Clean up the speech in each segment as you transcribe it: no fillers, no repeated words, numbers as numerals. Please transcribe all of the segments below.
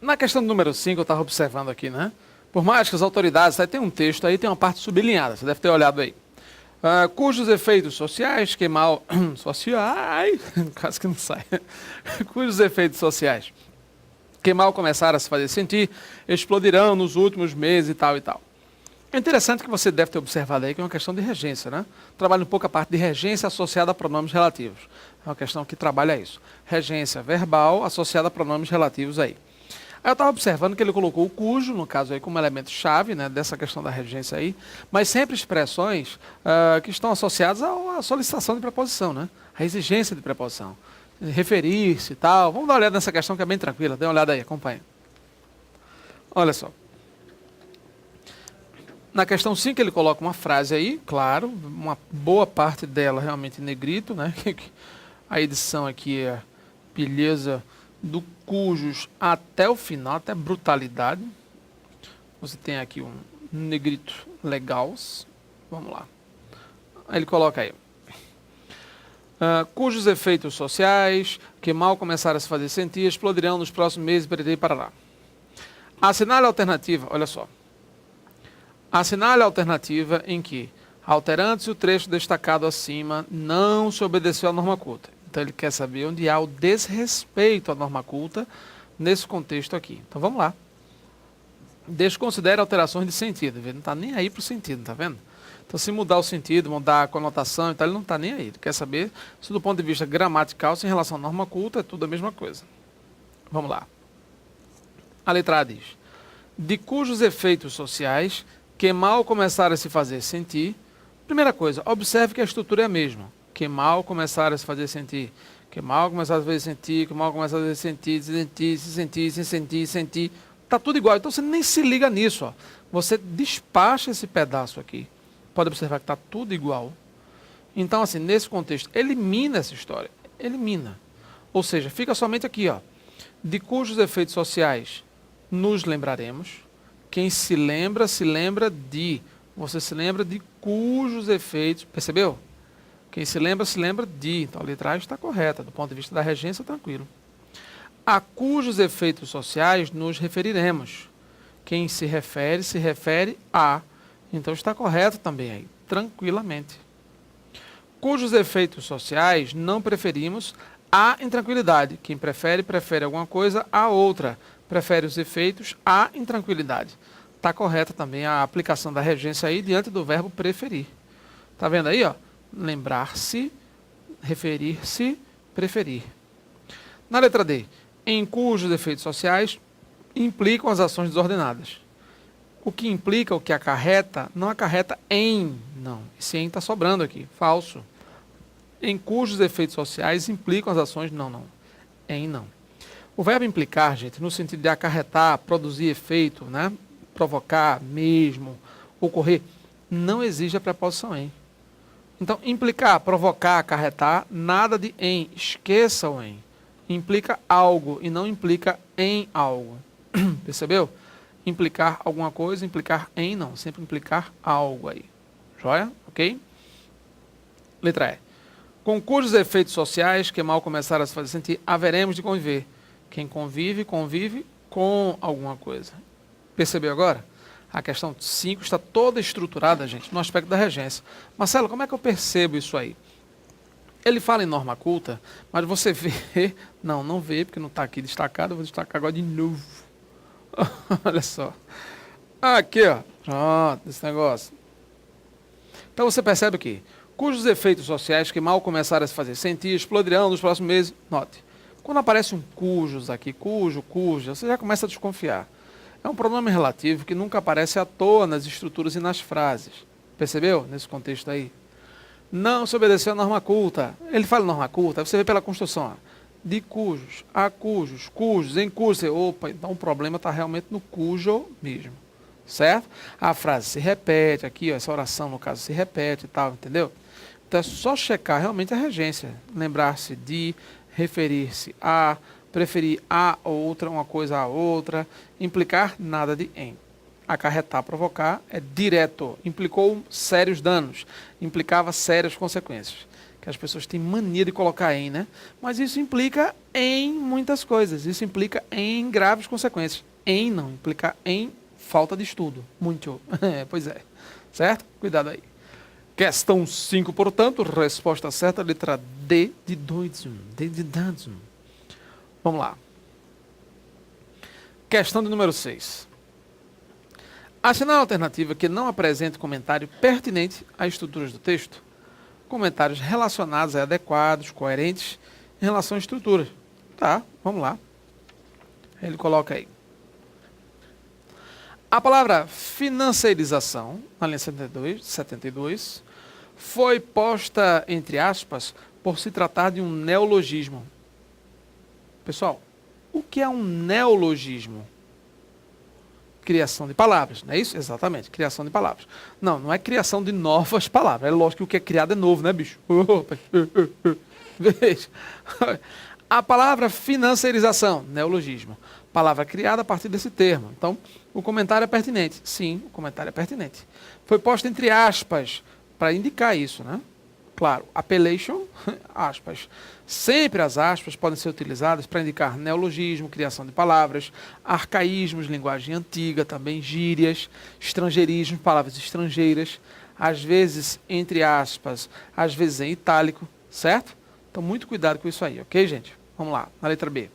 Na questão número 5, eu estava observando aqui, né? Por mais que as autoridades, aí tem um texto aí, tem uma parte sublinhada, você deve ter olhado aí. Cujos efeitos sociais, que mal... sociais, quase que não sai. Cujos efeitos sociais, que mal começaram a se fazer sentir, explodirão nos últimos meses e tal e tal. É interessante que você deve ter observado aí que é uma questão de regência, né? Trabalha um pouco a parte de regência associada a pronomes relativos. É uma questão que trabalha isso. Regência verbal associada a pronomes relativos aí. Aí eu estava observando que ele colocou o cujo, no caso aí, como elemento-chave, né, dessa questão da regência aí, mas sempre expressões que estão associadas à solicitação de preposição, né? A exigência de preposição. Referir-se e tal. Vamos dar uma olhada nessa questão que é bem tranquila. Dê uma olhada aí, acompanha. Olha só. Na questão 5 ele coloca uma frase aí, claro, uma boa parte dela realmente em negrito, né? A edição aqui é beleza do cujos até o final, até brutalidade. Você tem aqui um negrito legal. Vamos lá. Aí ele coloca aí. Cujos efeitos sociais, que mal começaram a se fazer sentir, explodirão nos próximos meses, pererê, parará. Assinale a alternativa, olha só. Assinale a alternativa em que, alterando-se o trecho destacado acima, não se obedeceu à norma culta. Então ele quer saber onde há o desrespeito à norma culta nesse contexto aqui. Então vamos lá. Desconsidere alterações de sentido. Ele não está nem aí para o sentido, tá vendo? Então se mudar o sentido, mudar a conotação, então ele não está nem aí. Ele quer saber se do ponto de vista gramatical, se em relação à norma culta, é tudo a mesma coisa. Vamos lá. A letra A diz, de cujos efeitos sociais que mal começaram a se fazer sentir. Primeira coisa, observe que a estrutura é a mesma. Que mal começaram a se fazer sentir. Que mal começaram a se fazer sentir. Que mal começaram a se sentir, se sentir, se sentir, se sentir, sentir. Está tudo igual. Então você nem se liga nisso. Ó. Você despacha esse pedaço aqui. Pode observar que está tudo igual. Então, assim, nesse contexto, elimina essa história. Elimina. Ou seja, fica somente aqui, ó. De cujos efeitos sociais nos lembraremos. Quem se lembra de. Você se lembra de cujos efeitos. Percebeu? Quem se lembra de. Então a letra A está correta. Do ponto de vista da regência, tranquilo. A cujos efeitos sociais nos referiremos. Quem se refere a. Então está correto também aí. Tranquilamente. Cujos efeitos sociais não preferimos a intranquilidade. Quem prefere alguma coisa a outra. Prefere os efeitos à intranquilidade. Está correta também a aplicação da regência aí diante do verbo preferir. Está vendo aí, ó? Lembrar-se, referir-se, preferir. Na letra D, em cujos efeitos sociais implicam as ações desordenadas. O que implica, o que acarreta, não acarreta em, não. Esse em está sobrando aqui, falso. Em cujos efeitos sociais implicam as ações, não. Em, não. O verbo implicar, gente, no sentido de acarretar, produzir efeito, né? Provocar mesmo, ocorrer, não exige a preposição em. Então, implicar, provocar, acarretar, nada de em, esqueça o em. Implica algo e não implica em algo. Percebeu? Implicar alguma coisa, implicar em não, sempre implicar algo aí. Joia? Ok? Letra E. Com cujos efeitos sociais que mal começaram a se fazer sentir, haveremos de conviver. Quem convive, convive com alguma coisa. Percebeu agora? A questão 5 está toda estruturada, gente, no aspecto da regência. Marcelo, como é que eu percebo isso aí? Ele fala em norma culta, mas você vê... Não vê, porque não está aqui destacado. Eu vou destacar agora de novo. Olha só. Aqui, ó. Pronto, esse negócio. Então você percebe que cujos efeitos sociais que mal começaram a se fazer sentir explodirão nos próximos meses. Note. Quando aparece um cujos aqui, cuja, você já começa a desconfiar. É um pronome relativo que nunca aparece à toa nas estruturas e nas frases. Percebeu? Nesse contexto aí. Não se obedeceu à norma culta. Ele fala norma culta, você vê pela construção. Ó, de cujos, a cujos, cujos, em cujos. Opa, então o problema está realmente no cujo mesmo. Certo? A frase se repete aqui, ó, essa oração no caso se repete e tal, entendeu? Então é só checar realmente a regência. Lembrar-se de, referir-se a, preferir a outra, uma coisa a outra, implicar nada de em. Acarretar, provocar é direto, implicou sérios danos, implicava sérias consequências. que as pessoas têm mania de colocar em, né? Mas isso implica em muitas coisas. Isso implica em graves consequências. Em não, implica em falta de estudo. Muito. Pois é. Certo? Cuidado aí. Questão 5, portanto, resposta certa, letra D de Deutschum. D de Deutschum. Vamos lá. Questão de número 6. Assinale a alternativa que não apresente comentário pertinente às estruturas do texto. Comentários relacionados e adequados, coerentes em relação à estrutura. Tá, vamos lá. Ele coloca aí. A palavra financeirização, na linha 72, foi posta entre aspas por se tratar de um neologismo. Pessoal, o que é um neologismo? Criação de palavras, não é isso? Exatamente, criação de palavras. Não, não é criação de novas palavras. É lógico que o que é criado é novo, né, bicho? Veja. A palavra financeirização, neologismo. Palavra criada a partir desse termo. Então, o comentário é pertinente. Sim, o comentário é pertinente. Foi posto entre aspas para indicar isso, né? Claro, appellation, aspas. Sempre as aspas podem ser utilizadas para indicar neologismo, criação de palavras, arcaísmos, linguagem antiga, também gírias, estrangeirismos, palavras estrangeiras, às vezes entre aspas, às vezes em itálico, certo? Então, muito cuidado com isso aí, ok, gente? Vamos lá, na letra B.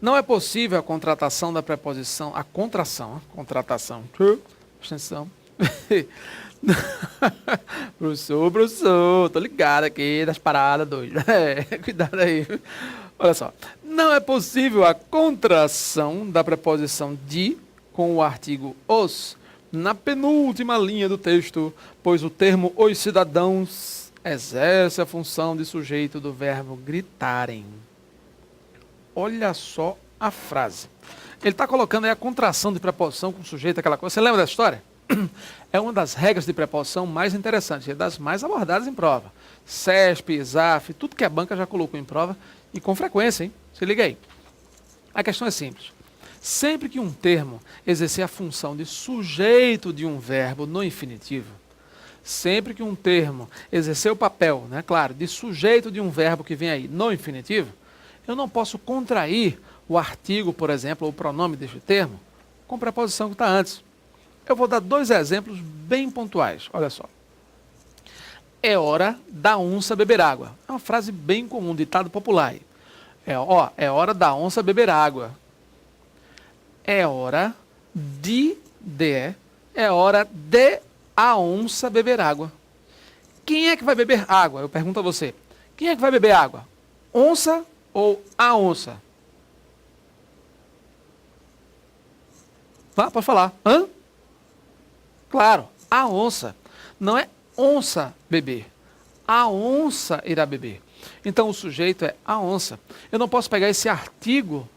Não é possível a contratação da preposição, a contratação, atenção. Professor, tô ligado aqui das paradas doidas. Cuidado aí. Olha só. Não é possível a contração da preposição de com o artigo os na penúltima linha do texto, pois o termo os cidadãos exerce a função de sujeito do verbo gritarem. Olha só a frase. Ele está colocando aí a contração de preposição com sujeito, aquela coisa. Você lembra dessa história? É uma das regras de preposição mais interessantes, é das mais abordadas em prova. CESP, ESAF, tudo que a banca já colocou em prova e com frequência, hein? Se liga aí. A questão é simples. Sempre que um termo exercer a função de sujeito de um verbo no infinitivo, sempre que um termo exercer o papel, né, claro, de sujeito de um verbo que vem aí no infinitivo, eu não posso contrair o artigo, por exemplo, ou o pronome deste termo, com a preposição que está antes. Eu vou dar 2 exemplos bem pontuais. Olha só. É hora da onça beber água. É uma frase bem comum, ditado popular. É hora da onça beber água. É hora é hora de a onça beber água. Quem é que vai beber água? Eu pergunto a você. Quem é que vai beber água? Onça ou a onça? Pode falar. Hã? Claro, a onça. Não é onça beber. A onça irá beber. Então, o sujeito é a onça. Eu não posso pegar esse artigo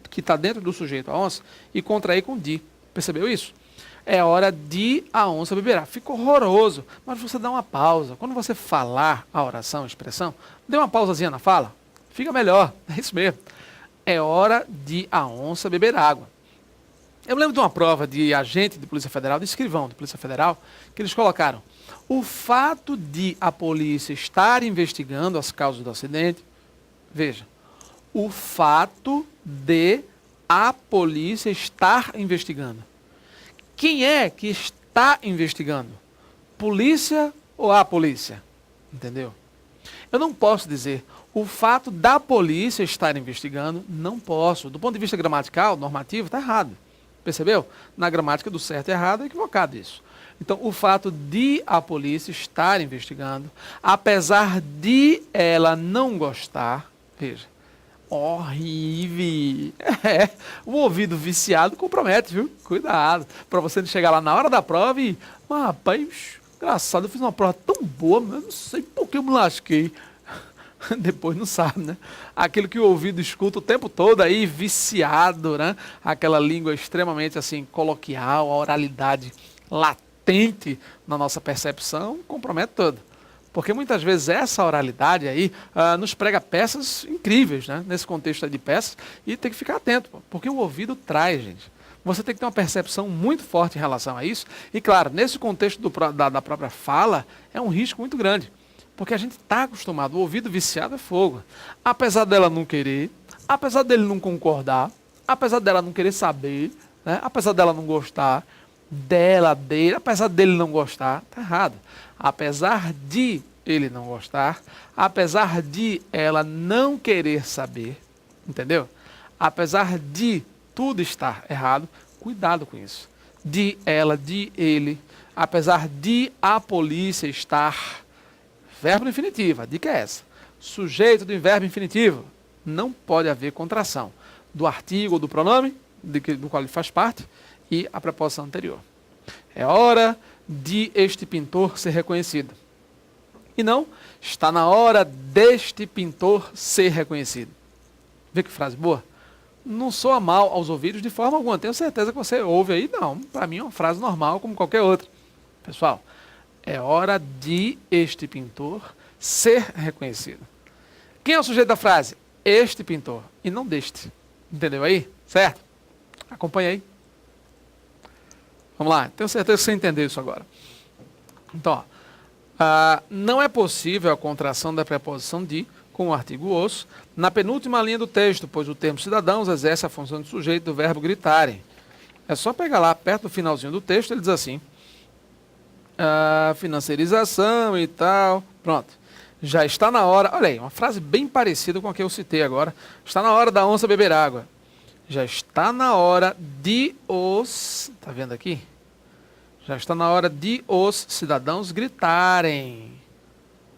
que está dentro do sujeito, a onça, e contrair com de. Percebeu isso? É hora de a onça beberá. Fica horroroso. Mas você dá uma pausa. Quando você falar a oração, a expressão, dê uma pausazinha na fala. Fica melhor. É isso mesmo. É hora de a onça beber água. Eu me lembro de uma prova de agente de Polícia Federal, de escrivão de Polícia Federal, que eles colocaram o fato de a polícia estar investigando as causas do acidente. Veja, o fato de a polícia estar investigando. Quem é que está investigando? Polícia ou a polícia? Entendeu? Eu não posso dizer o fato da polícia estar investigando, não posso. Do ponto de vista gramatical, normativo, está errado. Percebeu? Na gramática do certo e errado é equivocado isso. Então, o fato de a polícia estar investigando, apesar de ela não gostar, veja, horrível. O ouvido viciado compromete, viu? Cuidado, para você não chegar lá na hora da prova e, rapaz, engraçado, eu fiz uma prova tão boa, mas eu não sei por que eu me lasquei. Depois não sabe, né? Aquilo que o ouvido escuta o tempo todo aí, viciado, né? Aquela língua extremamente, assim, coloquial, a oralidade latente na nossa percepção, compromete todo. Porque muitas vezes essa oralidade aí nos prega peças incríveis, né? Nesse contexto aí de peças, e tem que ficar atento, porque o ouvido traz, gente. Você tem que ter uma percepção muito forte em relação a isso, e claro, nesse contexto da própria fala, é um risco muito grande. Porque a gente está acostumado, o ouvido viciado é fogo. Apesar dela não querer, apesar dele não concordar, apesar dela não querer saber, né? Apesar dela não gostar, dele, apesar dele não gostar, tá errado. Apesar de ele não gostar, apesar de ela não querer saber, entendeu? Apesar de tudo estar errado, cuidado com isso. De ela, de ele, apesar de a polícia estar, verbo infinitivo, a dica é essa. Sujeito do verbo infinitivo, não pode haver contração do artigo ou do pronome, do qual ele faz parte, e a preposição anterior. É hora de este pintor ser reconhecido. E não, está na hora deste pintor ser reconhecido. Vê que frase boa? Não soa mal aos ouvidos de forma alguma. Tenho certeza que você ouve aí. Não, para mim é uma frase normal como qualquer outra. Pessoal, é hora de este pintor ser reconhecido. Quem é o sujeito da frase? Este pintor, e não deste. Entendeu aí? Certo? Acompanha aí. Vamos lá, tenho certeza que você entendeu isso agora. Então, não é possível a contração da preposição de com o artigo os na penúltima linha do texto, pois o termo cidadãos exerce a função de sujeito do verbo gritarem. É só pegar lá, perto do finalzinho do texto, ele diz assim, financiarização e tal, pronto. Já está na hora, olha aí, uma frase bem parecida com a que eu citei agora, está na hora da onça beber água. Já está na hora de os, tá vendo aqui? Já está na hora de os cidadãos gritarem.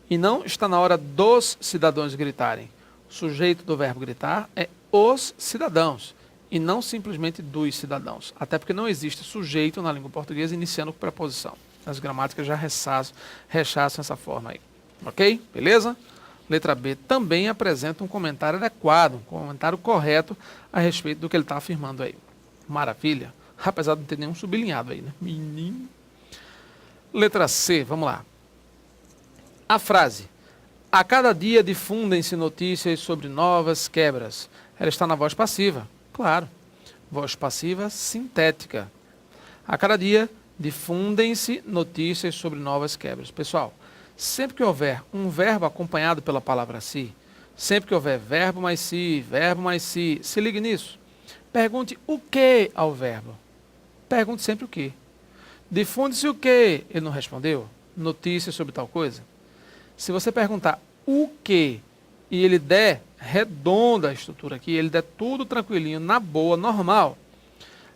E não está na hora dos cidadãos gritarem. O sujeito do verbo gritar é os cidadãos, e não simplesmente dos cidadãos. Até porque não existe sujeito na língua portuguesa iniciando com preposição. As gramáticas já rechaçam essa forma aí. Ok? Beleza? Letra B também apresenta um comentário adequado, um comentário correto a respeito do que ele está afirmando aí. Maravilha. Apesar de não ter nenhum sublinhado aí, né? Menino. Letra C, vamos lá. A frase, a cada dia difundem-se notícias sobre novas quebras. Ela está na voz passiva. Claro. Voz passiva sintética. A cada dia difundem-se notícias sobre novas quebras. Pessoal, sempre que houver um verbo acompanhado pela palavra se, sempre que houver verbo mais se ligue nisso. Pergunte o que ao verbo. Pergunte sempre o que. Difunde-se o que? Ele não respondeu? Notícias sobre tal coisa? Se você perguntar o que e ele der redonda a estrutura aqui, ele der tudo tranquilinho, na boa, normal.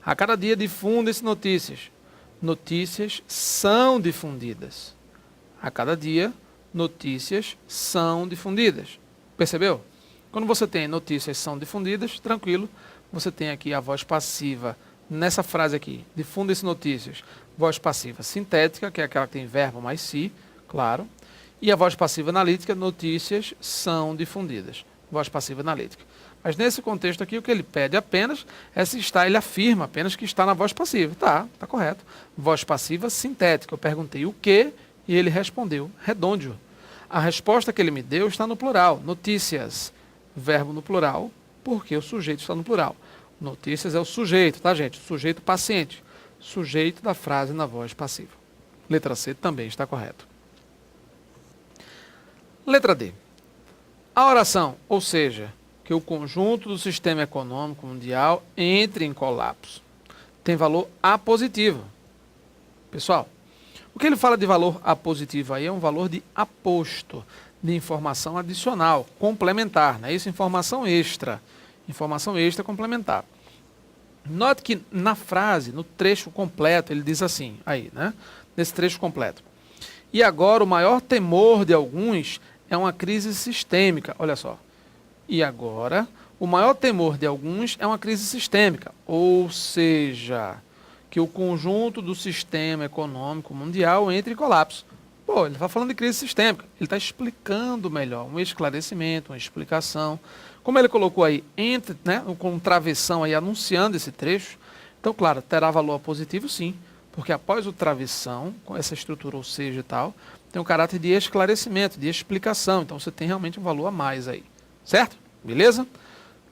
A cada dia difundem-se notícias. Notícias são difundidas. A cada dia, notícias são difundidas. Percebeu? Quando você tem notícias são difundidas, tranquilo, você tem aqui a voz passiva. Nessa frase aqui, difundem-se notícias. Voz passiva sintética, que é aquela que tem verbo mais se, claro. E a voz passiva analítica, notícias são difundidas. Voz passiva analítica. Mas nesse contexto aqui, o que ele pede apenas é se está, ele afirma apenas que está na voz passiva. Tá correto. Voz passiva sintética. Eu perguntei o que e ele respondeu redôndio. A resposta que ele me deu está no plural. Notícias, verbo no plural, porque o sujeito está no plural. Notícias é o sujeito, tá, gente? O sujeito paciente. Sujeito da frase na voz passiva. Letra C também está correto. Letra D. A oração, ou seja, que o conjunto do sistema econômico mundial entre em colapso, tem valor apositivo. Pessoal, o que ele fala de valor apositivo aí é um valor de aposto, de informação adicional, complementar, não é isso? Informação extra complementar. Note que na frase, no trecho completo, ele diz assim, aí, né? Nesse trecho completo. E agora o maior temor de alguns é uma crise sistêmica. Olha só. E agora o maior temor de alguns é uma crise sistêmica. Ou seja, que o conjunto do sistema econômico mundial entre em colapso. Pô, ele está falando de crise sistêmica. Ele está explicando melhor, um esclarecimento, uma explicação. Como ele colocou aí, entre, né, com um travessão aí anunciando esse trecho, então, claro, terá valor positivo sim, porque após o travessão, com essa estrutura ou seja e tal, tem um caráter de esclarecimento, de explicação. Então, você tem realmente um valor a mais aí. Certo? Beleza?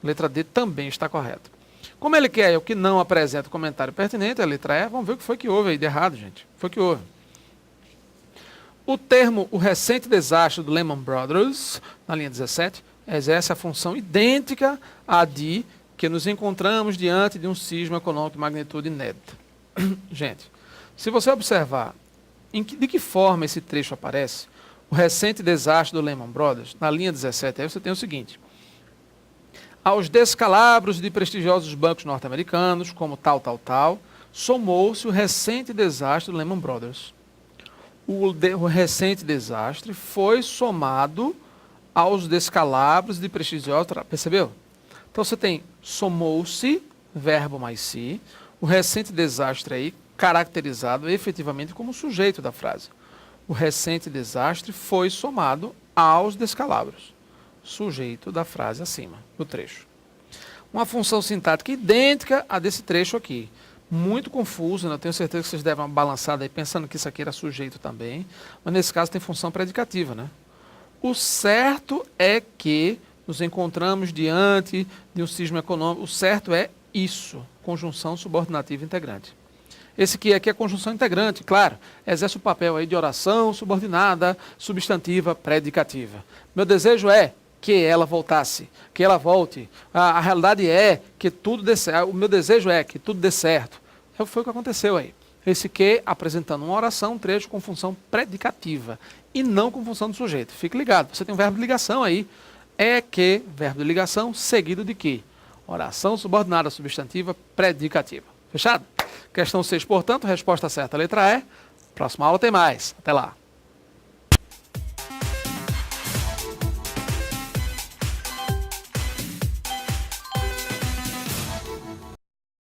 Letra D também está correta. Como ele quer o que não apresenta comentário pertinente, a letra E, vamos ver o que foi que houve aí de errado, gente. Foi o que houve. O termo o recente desastre do Lehman Brothers, na linha 17, exerce a função idêntica à de que nos encontramos diante de um sismo econômico de magnitude inédita. Gente, se você observar de que forma esse trecho aparece, o recente desastre do Lehman Brothers, na linha 17, aí você tem o seguinte: aos descalabros de prestigiosos bancos norte-americanos, como tal, somou-se o recente desastre do Lehman Brothers. O recente desastre foi somado aos descalabros de prestigiosos... Percebeu? Então você tem somou-se, verbo mais se, o recente desastre aí caracterizado efetivamente como sujeito da frase. O recente desastre foi somado aos descalabros. Sujeito da frase acima, do trecho. Uma função sintática idêntica à desse trecho aqui. Muito confuso, né? Eu tenho certeza que vocês devem uma balançada aí pensando que isso aqui era sujeito também, mas nesse caso tem função predicativa, né? O certo é que nos encontramos diante de um sismo econômico. O certo é isso, conjunção subordinativa integrante. Esse aqui é conjunção integrante, claro, exerce o papel aí de oração subordinada, substantiva, predicativa. Meu desejo é que ela voltasse, que ela volte. A realidade é que tudo dê certo. O meu desejo é que tudo dê certo. Foi o que aconteceu aí. Esse que apresentando uma oração, um trecho com função predicativa e não com função do sujeito. Fique ligado, você tem um verbo de ligação aí. É que, verbo de ligação, seguido de que? Oração subordinada substantiva predicativa. Fechado? Questão 6, portanto, resposta certa, letra E. Próxima aula tem mais. Até lá.